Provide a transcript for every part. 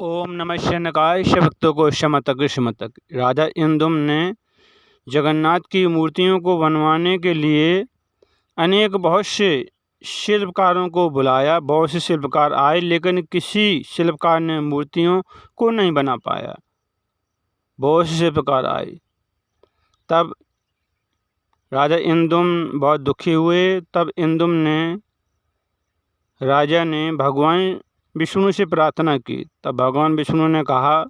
ओम नमः शनकाय शक्तो को शमतक शमतक। राजा इंदुम ने जगन्नाथ की मूर्तियों को बनवाने के लिए बहुत से शिल्पकारों को बुलाया। बहुत से शिल्पकार आए, लेकिन किसी शिल्पकार ने मूर्तियों को नहीं बना पाया। बहुत से शिल्पकार आए, तब राजा इंदुम बहुत दुखी हुए। तब इंदुम ने राजा ने भगवान विष्णु से प्रार्थना की। तब भगवान विष्णु ने कहा,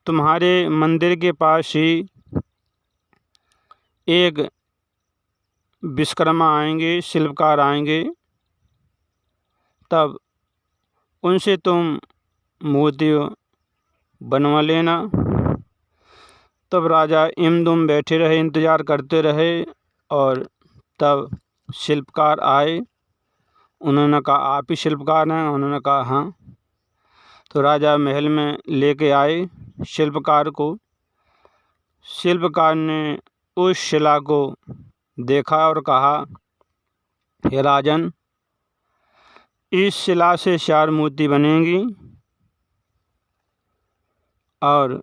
तुम्हारे मंदिर के पास ही एक विश्वकर्मा आएंगे, शिल्पकार आएंगे, तब उनसे तुम मूर्ति बनवा लेना। तब राजा इंदुम बैठे रहे, इंतज़ार करते रहे, और तब शिल्पकार आए। उन्होंने कहा, आप ही शिल्पकार हैं? उन्होंने कहा, हाँ। तो राजा महल में लेके आए शिल्पकार को। शिल्पकार ने उस शिला को देखा और कहा, हे राजन, इस शिला से 4 मूर्ति बनेंगी, और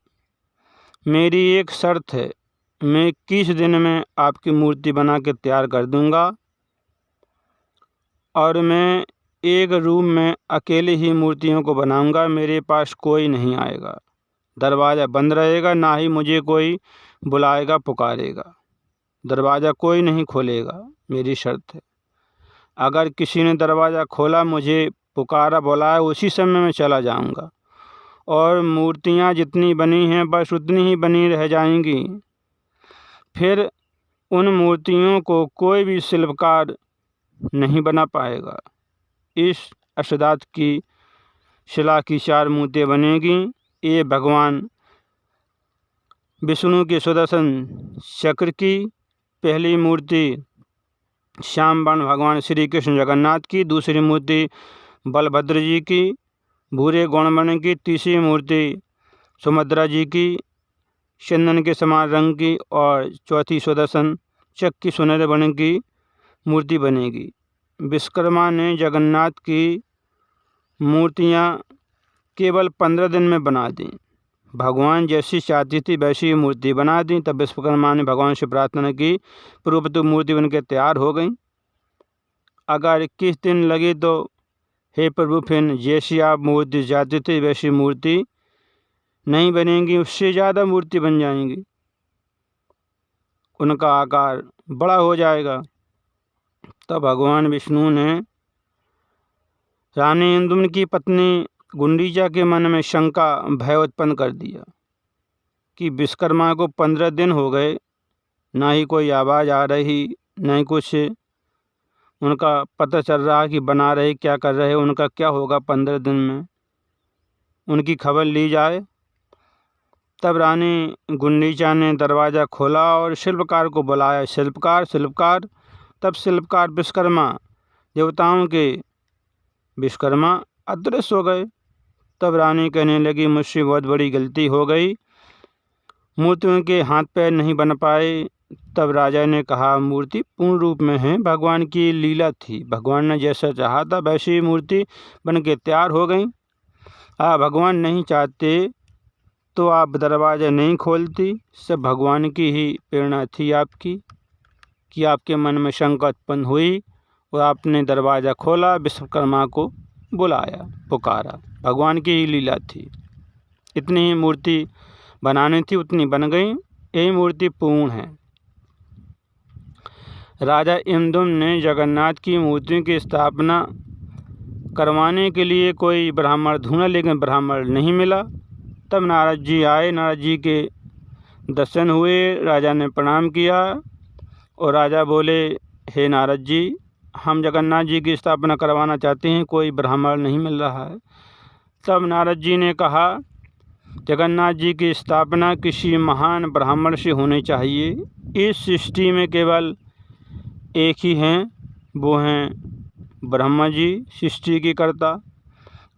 मेरी एक शर्त है, मैं 21 दिन में आपकी मूर्ति बना के तैयार कर दूंगा, और मैं एक रूम में अकेले ही मूर्तियों को बनाऊंगा। मेरे पास कोई नहीं आएगा, दरवाज़ा बंद रहेगा, ना ही मुझे कोई बुलाएगा पुकारेगा, दरवाज़ा कोई नहीं खोलेगा। मेरी शर्त है, अगर किसी ने दरवाज़ा खोला, मुझे पुकारा बुलाया, उसी समय मैं चला जाऊंगा, और मूर्तियां जितनी बनी हैं बस उतनी ही बनी रह जाएंगी। फिर उन मूर्तियों को कोई भी शिल्पकार नहीं बना पाएगा। इस अष्टधातु की शिला की 4 मूर्तियाँ बनेगी। ये भगवान विष्णु के सुदर्शन चक्र की पहली मूर्ति, श्यामवर्ण भगवान श्री कृष्ण जगन्नाथ की। दूसरी मूर्ति बलभद्र जी की, भूरे गौणवर्ण की। तीसरी मूर्ति सुभद्रा जी की, चंदन के समान रंग की। और चौथी सुदर्शन चक्र की सुनहरे वर्ण की मूर्ति बनेगी। विश्वकर्मा ने जगन्नाथ की मूर्तियां केवल 15 दिन में बना दी। भगवान जैसी चाहती थी वैसी मूर्ति बना दी। तब विश्वकर्मा ने भगवान से प्रार्थना की, प्रभु तो मूर्ति बनकर तैयार हो गई। अगर 21 दिन लगे तो हे प्रभु, फिर जैसी आप मूर्ति चाहते थे वैसी मूर्ति नहीं बनेंगी, उससे ज़्यादा मूर्ति बन जाएंगी, उनका आकार बड़ा हो जाएगा। तब भगवान विष्णु ने रानी इंदुम की पत्नी गुंडीचा के मन में शंका, भय उत्पन्न कर दिया कि विश्वकर्मा को 15 दिन हो गए, ना ही कोई आवाज़ आ रही, ना ही कुछ उनका पता चल रहा कि बना रहे, क्या कर रहे, उनका क्या होगा 15 दिन में, उनकी खबर ली जाए। तब रानी गुंडीचा ने दरवाज़ा खोला और शिल्पकार को बुलाया, शिल्पकार। तब शिल्पकार विश्वकर्मा, देवताओं के विश्वकर्मा अदृश्य हो गए। तब रानी कहने लगी, मुझसे बहुत बड़ी गलती हो गई, मूर्तियों के हाथ पैर नहीं बन पाए। तब राजा ने कहा, मूर्ति पूर्ण रूप में है, भगवान की लीला थी, भगवान ने जैसा चाहा था वैसी मूर्ति बन के तैयार हो गई। भगवान नहीं चाहते तो आप दरवाज़ा नहीं खोलती, सब भगवान की ही प्रेरणा थी आपकी, कि आपके मन में शंका उत्पन्न हुई और आपने दरवाज़ा खोला, विश्वकर्मा को बुलाया, पुकारा, भगवान की ही लीला थी। इतनी ही मूर्ति बनानी थी, उतनी बन गई। यही मूर्ति पूर्ण है। राजा इंदुम ने जगन्नाथ की मूर्तियों की स्थापना करवाने के लिए कोई ब्राह्मण ढूंढा, लेकिन ब्राह्मण नहीं मिला। तब नारद जी आए, नारद जी के दर्शन हुए, राजा ने प्रणाम किया, और राजा बोले, हे नारद जी, हम जगन्नाथ जी की स्थापना करवाना चाहते हैं, कोई ब्राह्मण नहीं मिल रहा है। तब नारद जी ने कहा, जगन्नाथ जी की स्थापना किसी महान ब्राह्मण से होनी चाहिए। इस सृष्टि में केवल एक ही हैं, वो हैं ब्रह्मा जी, सृष्टि की कर्ता।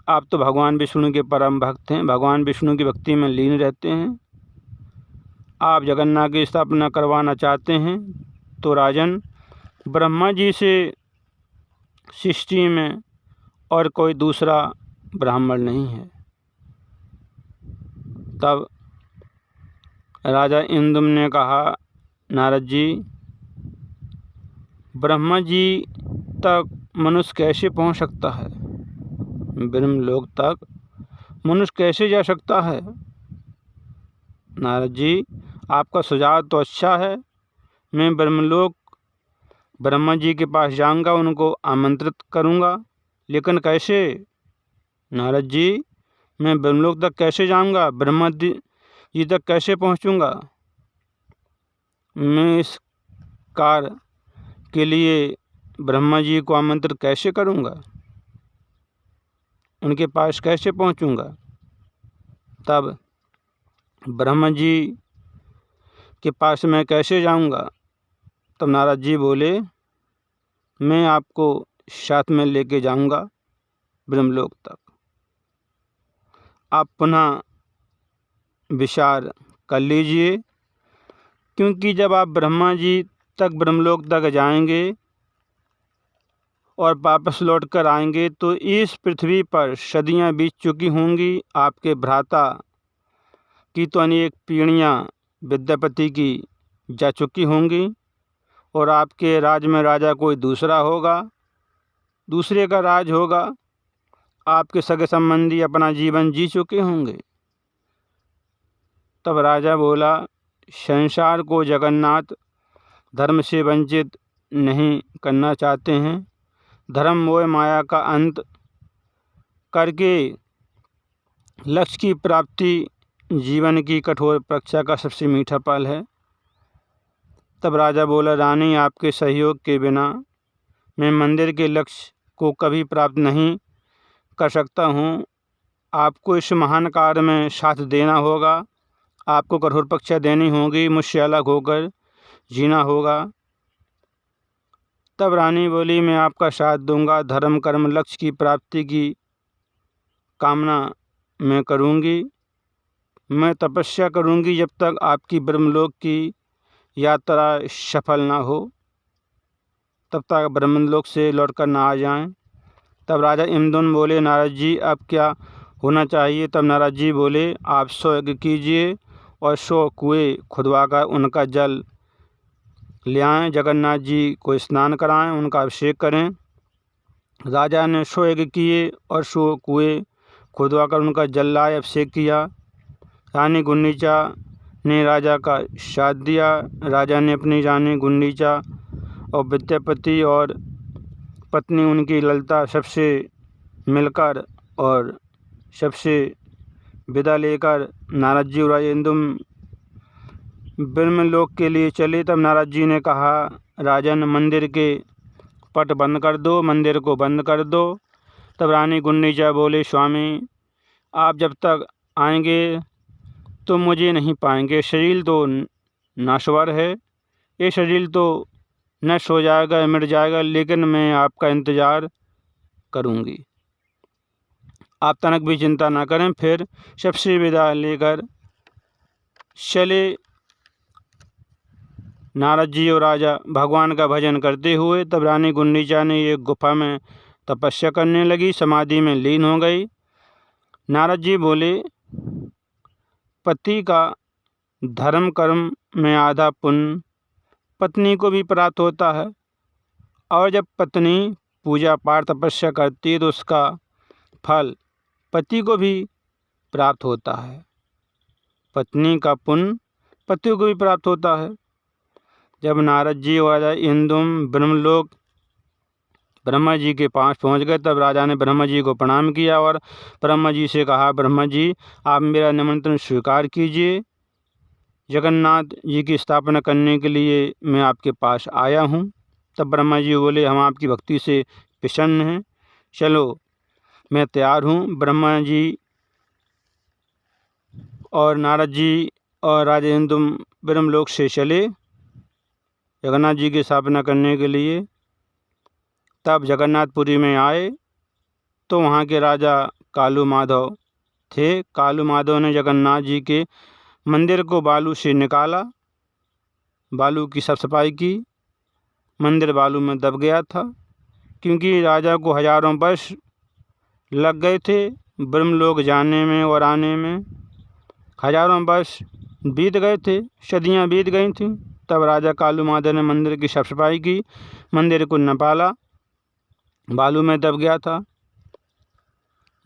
आप तो भगवान विष्णु के परम भक्त हैं, भगवान विष्णु की भक्ति में लीन रहते हैं। आप जगन्नाथ की स्थापना करवाना चाहते हैं तो राजन, ब्रह्मा जी से सृष्टि में और कोई दूसरा ब्राह्मण नहीं है। तब राजा इंद्र ने कहा, नारद जी, ब्रह्मा जी तक मनुष्य कैसे पहुंच सकता है? ब्रह्मलोक तक मनुष्य कैसे जा सकता है? नारद जी, आपका सुझाव तो अच्छा है। मैं ब्रह्मलोक ब्रह्मा जी के पास जाऊंगा, उनको आमंत्रित करूंगा, लेकिन कैसे? नारद जी, मैं ब्रह्मलोक तक कैसे जाऊंगा? ब्रह्मा जी तक कैसे पहुंचूंगा? मैं इस कार्य के लिए ब्रह्मा जी को आमंत्रित कैसे करूंगा? उनके पास कैसे पहुंचूंगा? तब ब्रह्मा जी के पास मैं कैसे जाऊंगा? तब नारद जी बोले, मैं आपको साथ में लेके जाऊंगा ब्रह्मलोक तक। आप पुनः विचार कर लीजिए, क्योंकि जब आप ब्रह्मा जी तक ब्रह्मलोक तक जाएंगे और वापस लौट कर आएंगे तो इस पृथ्वी पर सदियां बीत चुकी होंगी। आपके भ्राता की तो अनेक पीढ़ियां विद्यापति की जा चुकी होंगी और आपके राज में राजा कोई दूसरा होगा, दूसरे का राज होगा। आपके सगे संबंधी अपना जीवन जी चुके होंगे। तब राजा बोला, संसार को जगन्नाथ धर्म से वंचित नहीं करना चाहते हैं। धर्म मोह माया का अंत करके लक्ष्य की प्राप्ति जीवन की कठोर परीक्षा का सबसे मीठा पल है। तब राजा बोला, रानी, आपके सहयोग के बिना मैं मंदिर के लक्ष्य को कभी प्राप्त नहीं कर सकता हूँ। आपको इस महान कार्य में साथ देना होगा। आपको कठोर परीक्षा देनी होगी, मुझसे अलग होकर जीना होगा। तब रानी बोली, मैं आपका साथ दूंगा। धर्म कर्म लक्ष्य की प्राप्ति की कामना मैं करूंगी। मैं तपस्या करूंगी जब तक आपकी ब्रह्मलोक की यात्रा सफल ना हो, तब तक ब्रह्मलोक से लौटकर ना आ जाएं। तब राजा इंद्र बोले, नारद जी, अब क्या होना चाहिए? तब नारद जी बोले, आप 100 यज्ञ कीजिए और 100 कुएं खुदवाकर उनका जल ले आएँ। जगन्नाथ जी को स्नान कराएं, उनका अभिषेक करें। राजा ने 100 यज्ञ किए और 100 कुएं खुदवाकर उनका जल लाए, अभिषेक किया। रानी गुंडीचा ने राजा का साथ दिया। राजा ने अपनी रानी गुंडीचा और विद्यापति और पत्नी उनकी ललिता सबसे मिलकर और सबसे विदा लेकर नारद जी और राजेंद्र ब्रह्मलोक के लिए चले। तब नारद जी ने कहा, राजन, मंदिर के पट बंद कर दो, मंदिर को बंद कर दो। तब रानी गुंडीचा बोले, स्वामी, आप जब तक आएंगे तो मुझे नहीं पाएंगे। शरीर तो नाश्वर है, ये शरीर तो नष्ट हो जाएगा, मिट जाएगा, लेकिन मैं आपका इंतज़ार करूंगी। आप तनक भी चिंता ना करें। फिर सबसे विदा लेकर चले नारद जी और राजा भगवान का भजन करते हुए। तब रानी गुंडीचा ने एक गुफा में तपस्या करने लगी, समाधि में लीन हो गई। नारद जी बोले, पति का धर्म कर्म में आधा पुण्य पत्नी को भी प्राप्त होता है, और जब पत्नी पूजा पाठ तपस्या करती है तो उसका फल पति को भी प्राप्त होता है। पत्नी का पुण्य पति को भी प्राप्त होता है। जब नारद जी और राजा इंद्र ब्रह्मलोक ब्रह्मा जी के पास पहुंच गए, तब राजा ने ब्रह्मा जी को प्रणाम किया और ब्रह्मा जी से कहा, ब्रह्मा जी, आप मेरा निमंत्रण स्वीकार कीजिए। जगन्नाथ जी की स्थापना करने के लिए मैं आपके पास आया हूँ। तब ब्रह्मा जी बोले, हम आपकी भक्ति से प्रसन्न हैं, चलो मैं तैयार हूँ। ब्रह्मा जी और नारद जी और राजेंद्र ब्रह्मलोक से चले जगन्नाथ जी की स्थापना करने के लिए। तब जगन्नाथपुरी में आए तो वहाँ के राजा कालू माधव थे। कालू माधव ने जगन्नाथ जी के मंदिर को बालू से निकाला, बालू की साफ सफाई की। मंदिर बालू में दब गया था, क्योंकि राजा को हजारों वर्ष लग गए थे ब्रह्मलोक जाने में और आने में। हजारों वर्ष बीत गए थे, सदियां बीत गई थीं। तब राजा कालू माधव ने मंदिर की साफ सफाई की। मंदिर को न पाला, बालू में दब गया था।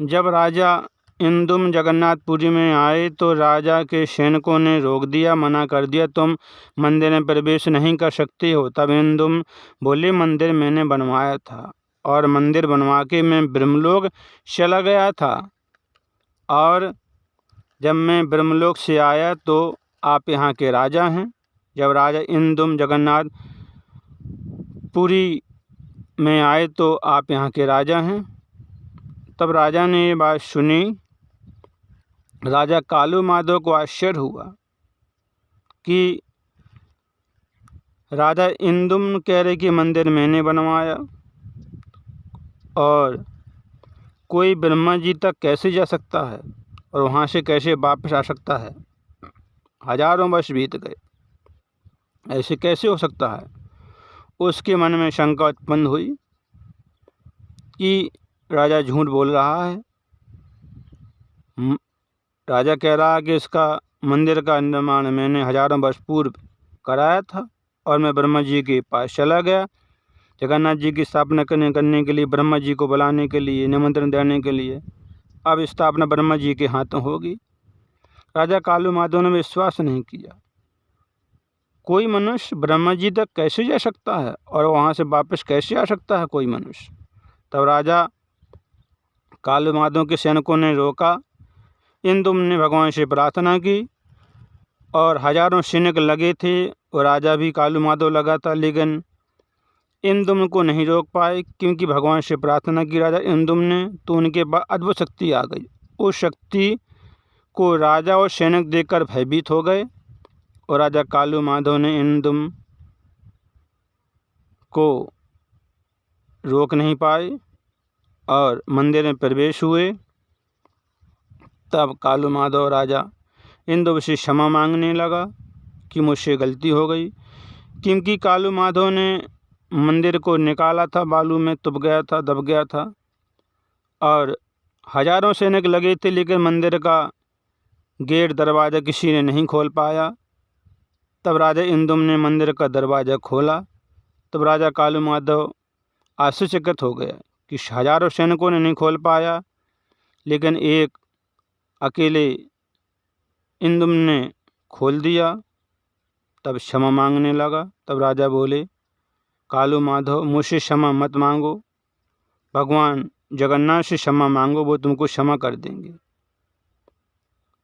जब राजा इंदुम जगन्नाथपुरी में आए तो राजा के सैनिकों ने रोक दिया, मना कर दिया, तुम मंदिर में प्रवेश नहीं कर सकते हो। तब इंदुम बोले, मंदिर मैंने बनवाया था और मंदिर बनवा के मैं ब्रह्मलोक चला गया था, और जब मैं ब्रह्मलोक से आया तो आप यहाँ के राजा हैं। जब राजा इंदुम जगन्नाथपुरी में आए तो आप यहाँ के राजा हैं। तब राजा ने ये बात सुनी। राजा कालू माधव को आश्चर्य हुआ कि राजा इंदुम कह रहे कि मंदिर मैंने बनवाया, और कोई ब्रह्मा जी तक कैसे जा सकता है और वहाँ से कैसे वापस आ सकता है। हजारों वर्ष बीत गए, ऐसे कैसे हो सकता है। उसके मन में शंका उत्पन्न हुई कि राजा झूठ बोल रहा है। राजा कह रहा है कि इसका मंदिर का निर्माण मैंने हजारों वर्ष पूर्व कराया था और मैं ब्रह्मा जी के पास चला गया जगन्नाथ जी की स्थापना करने के लिए, ब्रह्मा जी को बुलाने के लिए, निमंत्रण देने के लिए। अब स्थापना ब्रह्मा जी के हाथों होगी। राजा कालू माधव ने विश्वास नहीं किया। कोई मनुष्य ब्रह्मा जी तक कैसे जा सकता है और वहाँ से वापस कैसे आ सकता है कोई मनुष्य। तब राजा कालू माधव के सैनिकों ने रोका। इंदुम ने भगवान से प्रार्थना की और हजारों सैनिक लगे थे और राजा भी कालू माधव लगा था, लेकिन इंदुम को नहीं रोक पाए क्योंकि भगवान से प्रार्थना की राजा इंदुम ने, तो उनके पास अद्भुत शक्ति आ गई। उस शक्ति को राजा और सैनिक देखकर भयभीत हो गए और राजा कालू माधव ने इंदुम को रोक नहीं पाए और मंदिर में प्रवेश हुए। तब कालू माधव राजा इंदुम से क्षमा मांगने लगा कि मुझसे गलती हो गई, क्योंकि कालू माधव ने मंदिर को निकाला था, बालू में तुप गया था, दब गया था और हजारों सैनिक लगे थे, लेकिन मंदिर का गेट दरवाज़ा किसी ने नहीं खोल पाया। तब राजा इंदुम ने मंदिर का दरवाज़ा खोला। तब राजा कालू माधव आश्चर्यचकित हो गया कि हजारों सैनिकों ने नहीं खोल पाया, लेकिन एक अकेले इंदुम ने खोल दिया। तब क्षमा मांगने लगा। तब राजा बोले, कालू माधव मुझसे क्षमा मत मांगो, भगवान जगन्नाथ से क्षमा मांगो, वो तुमको क्षमा कर देंगे।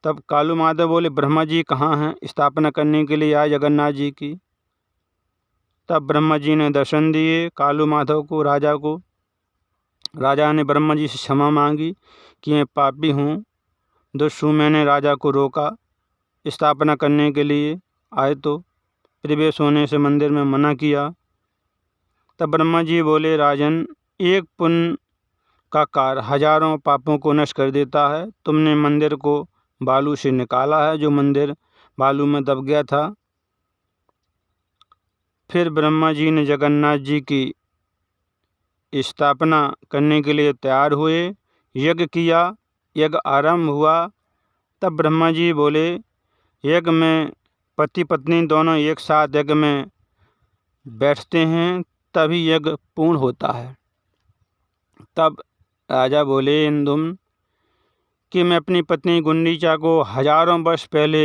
तब कालू माधव बोले, ब्रह्मा जी कहाँ हैं, स्थापना करने के लिए आए जगन्नाथ जी की। तब ब्रह्मा जी ने दर्शन दिए कालू माधव को, राजा को। राजा ने ब्रह्मा जी से क्षमा मांगी कि मैं पापी हूँ, दुष्ट हूँ, मैंने राजा को रोका स्थापना करने के लिए आए तो प्रवेश होने से मंदिर में मना किया। तब ब्रह्मा जी बोले, राजन, एक पुण्य का कार्य हजारों पापों को नष्ट कर देता है। तुमने मंदिर को बालू से निकाला है, जो मंदिर बालू में दब गया था। फिर ब्रह्मा जी ने जगन्नाथ जी की स्थापना करने के लिए तैयार हुए, यज्ञ किया, यज्ञ आरंभ हुआ। तब ब्रह्मा जी बोले, यज्ञ में पति पत्नी दोनों एक साथ यज्ञ में बैठते हैं, तभी यज्ञ पूर्ण होता है। तब राजा बोले इंदुम कि मैं अपनी पत्नी गुंडीचा को हजारों वर्ष पहले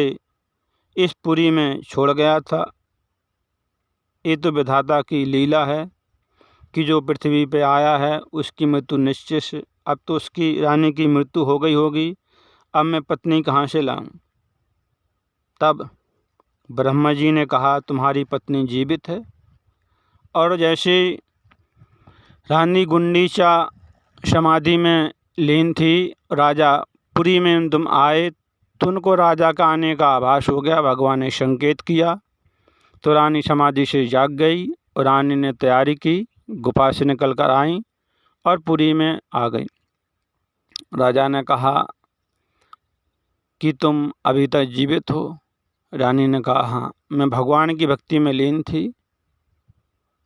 इस पुरी में छोड़ गया था। ये तो विधाता की लीला है कि जो पृथ्वी पे आया है उसकी मृत्यु निश्चित है। अब तो उसकी रानी की मृत्यु हो गई होगी, अब मैं पत्नी कहाँ से लाऊं। तब ब्रह्मा जी ने कहा, तुम्हारी पत्नी जीवित है। और जैसे रानी गुंडीचा समाधि में लीन थी, राजा पुरी में तुम आए तो उनको राजा का आने का आभास हो गया। भगवान ने संकेत किया तो रानी समाधि से जाग गई और रानी ने तैयारी की, गुफा से निकल कर आई और पुरी में आ गई। राजा ने कहा कि तुम अभी तक जीवित हो। रानी ने कहा, हाँ, मैं भगवान की भक्ति में लीन थी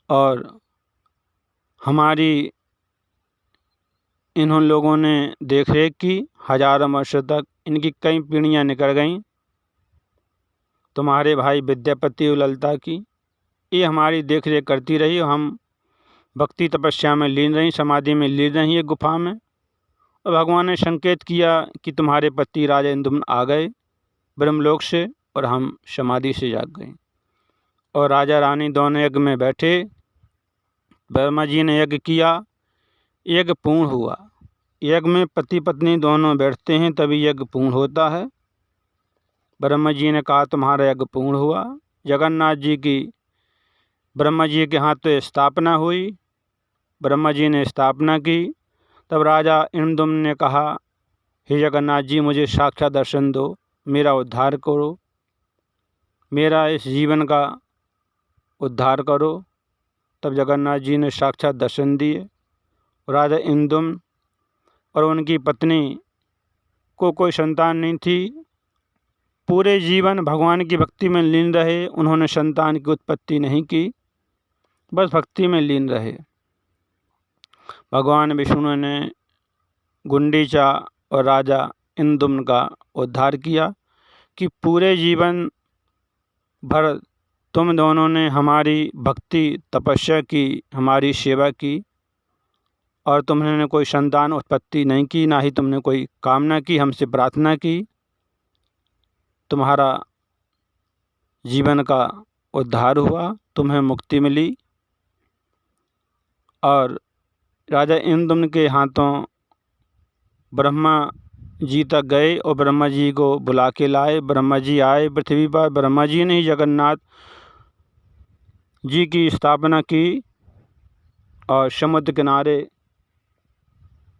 और हमारी इन लोगों ने देख रेख की, हजारों वर्षों तक इनकी कई पीढ़ियाँ निकल गईं। तुम्हारे भाई विद्यापति और ललिता की, ये हमारी देख रेख करती रही। हम भक्ति तपस्या में लीन रही, समाधि में लीन रही एक गुफा में। और भगवान ने संकेत किया कि तुम्हारे पति राजा इंद्रदुम्न आ गए ब्रह्मलोक से, और हम समाधि से जाग गए। और राजा रानी दोनों यज्ञ में बैठे। ब्रह्मा जी ने यज्ञ किया, यज्ञ पूर्ण हुआ। यज्ञ में पति पत्नी दोनों बैठते हैं तभी यज्ञ पूर्ण होता है। ब्रह्मा जी ने कहा तुम्हारा यज्ञ पूर्ण हुआ। जगन्नाथ जी की ब्रह्मा जी के हाथ तो स्थापना हुई, ब्रह्मा जी ने स्थापना की। तब राजा इंद्रदुम्न ने कहा हे जगन्नाथ जी, मुझे साक्षात दर्शन दो, मेरा उद्धार करो, मेरा इस जीवन का उद्धार करो। तब जगन्नाथ जी ने साक्षात दर्शन दिए। राजा इंद्रदुम्न और उनकी पत्नी को कोई संतान नहीं थी। पूरे जीवन भगवान की भक्ति में लीन रहे, उन्होंने संतान की उत्पत्ति नहीं की, बस भक्ति में लीन रहे। भगवान विष्णु ने गुंडीचा और राजा इंद्रदुम्न का उद्धार किया कि पूरे जीवन भर तुम दोनों ने हमारी भक्ति तपस्या की, हमारी सेवा की, और तुमने कोई संतान उत्पत्ति नहीं की, ना ही तुमने कोई कामना की, हमसे प्रार्थना की। तुम्हारा जीवन का उद्धार हुआ, तुम्हें मुक्ति मिली। और राजा इंद्रदुम्न के हाथों ब्रह्मा जी तक गए और ब्रह्मा जी को बुला के लाए। ब्रह्मा जी आए पृथ्वी पर। ब्रह्मा जी ने ही जगन्नाथ जी की स्थापना की और समुद्र किनारे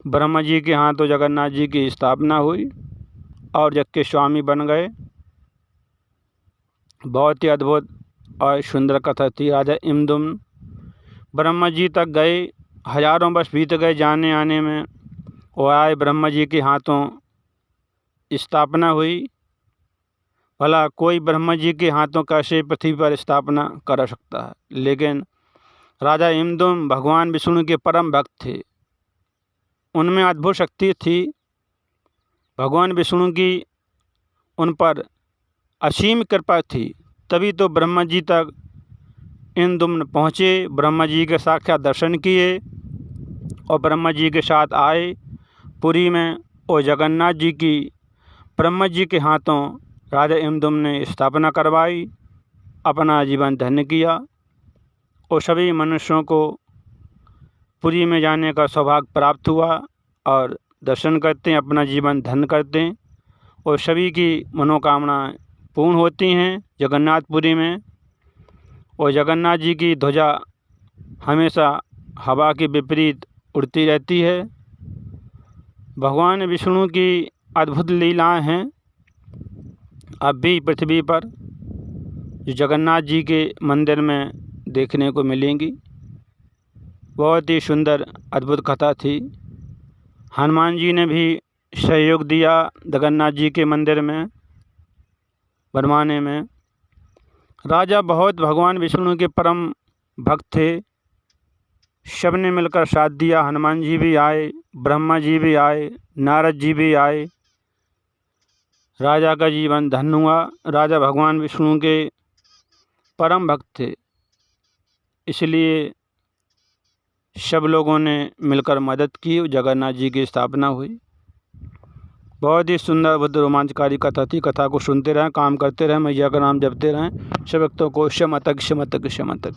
ब्रह्मा जी के हाथों जगन्नाथ जी की स्थापना हुई और जग के स्वामी बन गए। बहुत ही अद्भुत और सुंदर कथा थी। राजा इंद्रदुम्न ब्रह्मा जी तक गए, हजारों वर्ष बीत गए जाने आने में। वो आए, ब्रह्मा जी के हाथों स्थापना हुई। भला कोई ब्रह्मा जी के हाथों कैसे पृथ्वी पर स्थापना कर सकता है। लेकिन राजा इंद्रदुम्न भगवान विष्णु के परम भक्त थे, उनमें अद्भुत शक्ति थी। भगवान विष्णु की उन पर असीम कृपा थी, तभी तो ब्रह्मा जी तक इंद्रदुम्न पहुँचे, ब्रह्मा जी के साक्षात दर्शन किए और ब्रह्मा जी के साथ आए पुरी में। और जगन्नाथ जी की ब्रह्मा जी के हाथों राजा इंद्रदुम्न ने स्थापना करवाई, अपना जीवन धन्य किया। और सभी मनुष्यों को पुरी में जाने का सौभाग्य प्राप्त हुआ और दर्शन करते हैं, अपना जीवन धन्य करते हैं और सभी की मनोकामनाएं पूर्ण होती हैं जगन्नाथपुरी में। और जगन्नाथ जी की ध्वजा हमेशा हवा के विपरीत उड़ती रहती है। भगवान विष्णु की अद्भुत लीलाएं हैं अब भी पृथ्वी पर, जो जगन्नाथ जी के मंदिर में देखने को मिलेंगी। बहुत ही सुंदर अद्भुत कथा थी। हनुमान जी ने भी सहयोग दिया जगन्नाथ जी के मंदिर में बनवाने में। राजा बहुत भगवान विष्णु के परम भक्त थे, सबने मिलकर साथ दिया। हनुमान जी भी आए, ब्रह्मा जी भी आए, नारद जी भी आए। राजा का जीवन धन्य हुआ। राजा भगवान विष्णु के परम भक्त थे, इसलिए सब लोगों ने मिलकर मदद की, जगन्नाथ जी की स्थापना हुई। बहुत ही सुंदर बुद्ध रोमांचकारी कथा थी। कथा को सुनते रहें, काम करते रहें, मैया का नाम जपते रहें। सब भक्तों को शमतक शमतक शमतक।